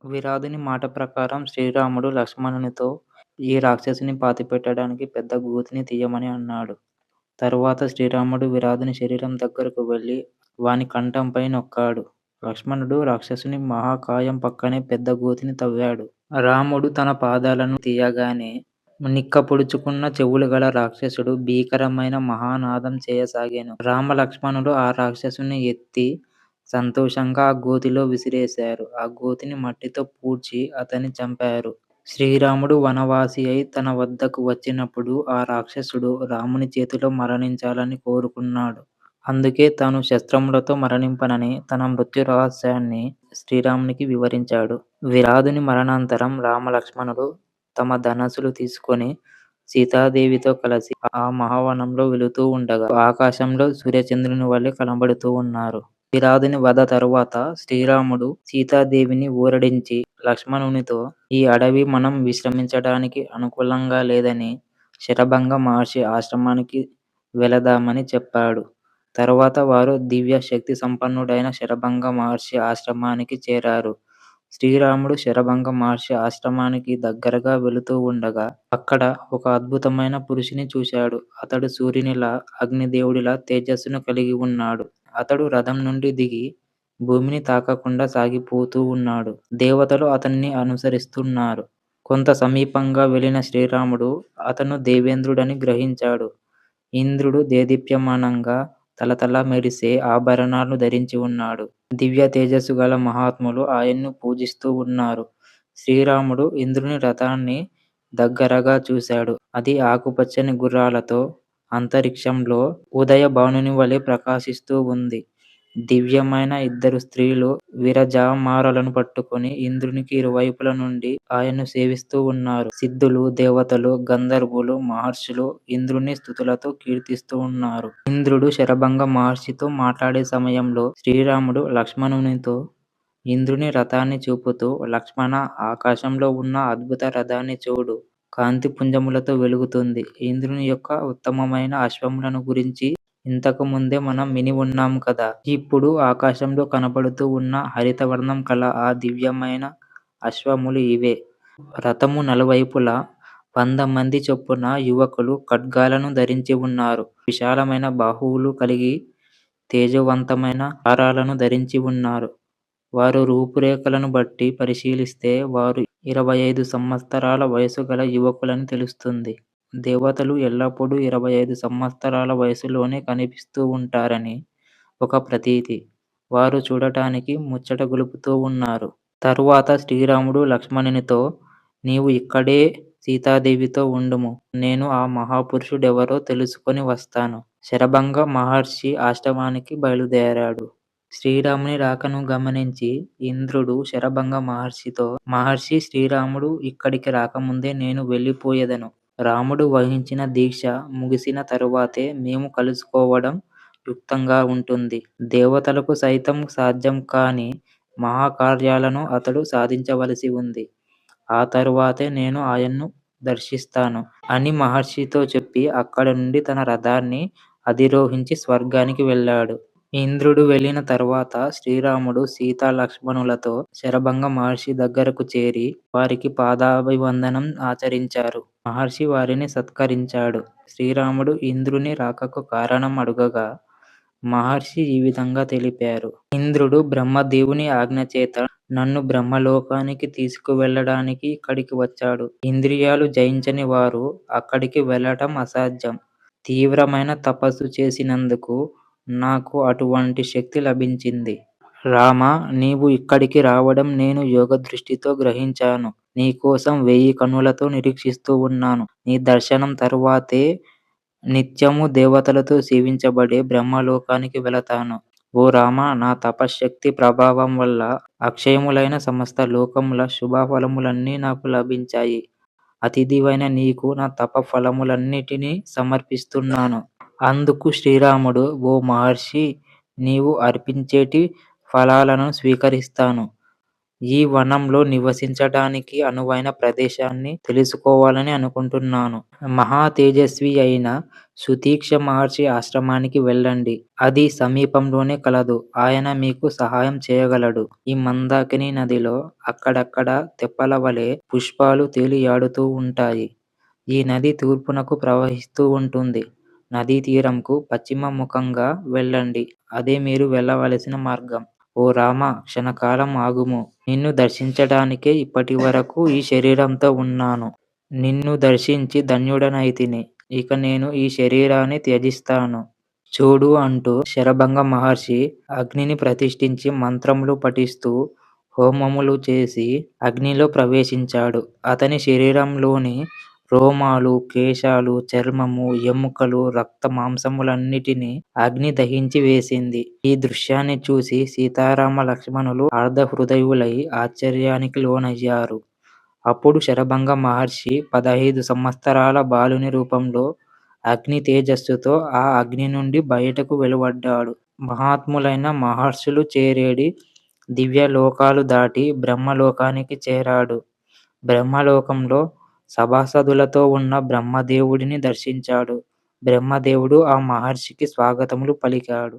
విరాధుని మాట ప్రకారం శ్రీరాముడు లక్ష్మణునితో ఈ రాక్షసుని పాతిపెట్టడానికి పెద్ద గోతిని తీయమని అన్నాడు. తరువాత శ్రీరాముడు విరాధుని శరీరం దగ్గరకు వెళ్ళి వాని కంఠంపై నొక్కాడు. లక్ష్మణుడు రాక్షసుని మహాకాయం పక్కనే పెద్ద గోతిని తవ్వాడు. రాముడు తన పాదాలను తీయగానే నిక్కపొడుచుకున్న చెవులు గల రాక్షసుడు భీకరమైన మహానాదం చేయసాగాను. రామ లక్ష్మణుడు ఆ రాక్షసుని ఎత్తి సంతోషంగా ఆ గోతిలో విసిరేశారు. ఆ గోతిని మట్టితో పూడ్చి అతన్ని చంపారు. శ్రీరాముడు వనవాసి అయి తన వద్దకు వచ్చినప్పుడు ఆ రాక్షసుడు రాముని చేతిలో మరణించాలని కోరుకున్నాడు. అందుకే తాను శస్త్రములతో మరణింపనని తన మృత్యు రహస్యాన్ని శ్రీరామునికి వివరించాడు. విరాధుని మరణానంతరం రామలక్ష్మణుడు తమ ధనస్సులు తీసుకొని సీతాదేవితో కలిసి ఆ మహావనంలో వెళుతూ ఉండగా ఆకాశంలో సూర్యచంద్రుని వలె కనబడుతూ ఉన్నారు. విరాధుని వధ తరువాత శ్రీరాముడు సీతాదేవిని ఊరడించి లక్ష్మణునితో ఈ అడవి మనం విశ్రమించడానికి అనుకూలంగా లేదని శరభంగ మహర్షి ఆశ్రమానికి వెళదామని చెప్పాడు. తరువాత వారు దివ్య శక్తి సంపన్నుడైన శరభంగ మహర్షి ఆశ్రమానికి చేరారు. శ్రీరాముడు శరభంగ మహర్షి ఆశ్రమానికి దగ్గరగా వెళుతూ ఉండగా అక్కడ ఒక అద్భుతమైన పురుషుని చూశాడు. అతడు సూర్యునిలా అగ్నిదేవుడిలా తేజస్సును కలిగి ఉన్నాడు. అతడు రథం నుండి దిగి భూమిని తాకకుండా సాగిపోతూ ఉన్నాడు. దేవతలు అతన్ని అనుసరిస్తున్నారు. కొంత సమీపంగా వెళ్ళిన శ్రీరాముడు అతను దేవేంద్రుడని గ్రహించాడు. ఇంద్రుడు దేదీప్యమానంగా తలతల మెరిసే ఆభరణాలను ధరించి ఉన్నాడు. దివ్య తేజస్సు గల మహాత్ములు ఆయన్ను పూజిస్తూ ఉన్నారు. శ్రీరాముడు ఇంద్రుని రథాన్ని దగ్గరగా చూశాడు. అది ఆకుపచ్చని గుర్రాలతో అంతరిక్షంలో ఉదయ భానుని వలె ప్రకాశిస్తూ ఉంది. దివ్యమైన ఇద్దరు స్త్రీలు విరజామారలను పట్టుకొని ఇంద్రునికి ఇరువైపుల నుండి ఆయన్ను సేవిస్తూ ఉన్నారు. సిద్ధులు, దేవతలు, గంధర్వులు, మహర్షులు ఇంద్రుని స్తుతులతో కీర్తిస్తూ ఉన్నారు. ఇంద్రుడు శరభంగ మహర్షితో మాట్లాడే సమయంలో శ్రీరాముడు లక్ష్మణునితో ఇంద్రుని రథాన్ని చూపుతూ, లక్ష్మణ, ఆకాశంలో ఉన్న అద్భుత రథాన్ని చూడు, కాంతి పుంజములతో వెలుగుతుంది. ఇంద్రుని యొక్క ఉత్తమమైన అశ్వములను గురించి ఇంతకు ముందే మనం విని ఉన్నాం కదా. ఇప్పుడు ఆకాశంలో కనపడుతూ ఉన్న హరితవర్ణం కల ఆ దివ్యమైన అశ్వములు ఇవే. రథము నలువైపులా 100 మంది చొప్పున యువకులు ఖడ్గాలను ధరించి ఉన్నారు. విశాలమైన బాహువులు కలిగి తేజవంతమైన హారాలను ధరించి ఉన్నారు. వారు రూపురేఖలను బట్టి పరిశీలిస్తే వారు 25 సంవత్సరాల వయసు గల యువకులని తెలుస్తుంది. దేవతలు ఎల్లప్పుడూ 25 సంవత్సరాల వయసులోనే కనిపిస్తూ ఉంటారని ఒక ప్రతీతి. వారు చూడటానికి ముచ్చట గొలుపుతూ ఉన్నారు. తరువాత శ్రీరాముడు లక్ష్మణునితో నీవు ఇక్కడే సీతాదేవితో ఉండుము. నేను ఆ మహాపురుషుడెవరో తెలుసుకొని వస్తాను. శరభంగ మహర్షి ఆశ్రమానికి బయలుదేరాడు. శ్రీరాముని రాకను గమనించి ఇంద్రుడు శరభంగ మహర్షితో మహర్షి, శ్రీరాముడు ఇక్కడికి రాకముందే నేను వెళ్ళిపోయేదను. రాముడు వహించిన దీక్ష ముగిసిన తరువాతే మేము కలుసుకోవడం యుక్తంగా ఉంటుంది. దేవతలకు సైతం సాధ్యం కాని మహాకార్యాలను అతడు సాధించవలసి ఉంది. ఆ తరువాతే నేను ఆయన్ను దర్శిస్తాను అని మహర్షితో చెప్పి అక్కడి నుండి తన రథాన్ని అధిరోహించి స్వర్గానికి వెళ్ళాడు. ఇంద్రుడు వెళ్ళిన తరువాత శ్రీరాముడు సీతా లక్ష్మణులతో శరభంగ మహర్షి దగ్గరకు చేరి వారికి పాదాభివందనం ఆచరించారు. మహర్షి వారిని సత్కరించాడు. శ్రీరాముడు ఇంద్రుని రాకకు కారణం అడుగగా మహర్షి ఈ విధంగా తెలిపారు. ఇంద్రుడు బ్రహ్మదేవుని ఆజ్ఞచేత నన్ను బ్రహ్మలోకానికి తీసుకువెళ్ళడానికి ఇక్కడికి వచ్చాడు. ఇంద్రియాలు జయించని వారు అక్కడికి వెళ్ళటం అసాధ్యం. తీవ్రమైన తపస్సు చేసినందుకు నాకు అటువంటి శక్తి లభించింది. రామా, నీవు ఇక్కడికి రావడం నేను యోగదృష్టితో గ్రహించాను. నీకోసం 1000 కన్నులతో నిరీక్షిస్తూ ఉన్నాను. నీ దర్శనం తరువాతే నిత్యము దేవతలతో సేవించబడే బ్రహ్మలోకానికి వెళతాను. ఓ రామ, నా తపశ్శక్తి ప్రభావం వల్ల అక్షయములైన సమస్త లోకముల శుభఫలములన్నీ నాకు లభించాయి. అతిథివైన నీకు నా తప ఫలములన్నిటినీ సమర్పిస్తున్నాను. అందుకు శ్రీరాముడు, ఓ మహర్షి, నీవు అర్పించేటి ఫలాలను స్వీకరిస్తాను. ఈ వనంలో నివసించడానికి అనువైన ప్రదేశాన్ని తెలుసుకోవాలని అనుకుంటున్నాను. మహా తేజస్వి అయిన సుతీక్ష మహర్షి ఆశ్రమానికి వెళ్ళండి. అది సమీపంలోనే కలదు. ఆయన మీకు సహాయం చేయగలడు. ఈ మందాకిని నదిలో అక్కడక్కడ తెప్పల వలె పుష్పాలు తేలియాడుతూ ఉంటాయి. ఈ నది తూర్పునకు ప్రవహిస్తూ ఉంటుంది. నదీ తీరంకు పశ్చిమ ముఖంగా వెళ్ళండి. అదే మీరు వెళ్ళవలసిన మార్గం. ఓ రామ! క్షణకాలం ఆగుము. నిన్ను దర్శించడానికే ఇప్పటివరకు ఈ శరీరంతో ఉన్నాను. నిన్ను దర్శించి ధన్యుడనైతిని. ఇక నేను ఈ శరీరాన్ని త్యజిస్తాను. చూడు అంటూ శరభంగ మహర్షి అగ్నిని ప్రతిష్ఠించి మంత్రములు పఠిస్తూ హోమములు చేసి అగ్నిలో ప్రవేశించాడు. అతని శరీరంలోని రోమాలు, కేశాలు, చర్మము, ఎముకలు, రక్త మాంసములన్నిటినీ అగ్ని దహించి వేసింది. ఈ దృశ్యాన్ని చూసి సీతారామ లక్ష్మణులు అర్ధహృదయులై ఆశ్చర్యానికి లోనయ్యారు. అప్పుడు శరభంగ మహర్షి 15 సంవత్సరాల బాలుని రూపంలో అగ్ని తేజస్సుతో ఆ అగ్ని నుండి బయటకు వెలువడ్డాడు. మహాత్ములైన మహర్షులు చేరేడి దివ్యలోకాలు దాటి బ్రహ్మలోకానికి చేరాడు. బ్రహ్మలోకంలో సభాసదులతో ఉన్న బ్రహ్మదేవుడిని దర్శించాడు. బ్రహ్మదేవుడు ఆ మహర్షికి స్వాగతములు పలికాడు.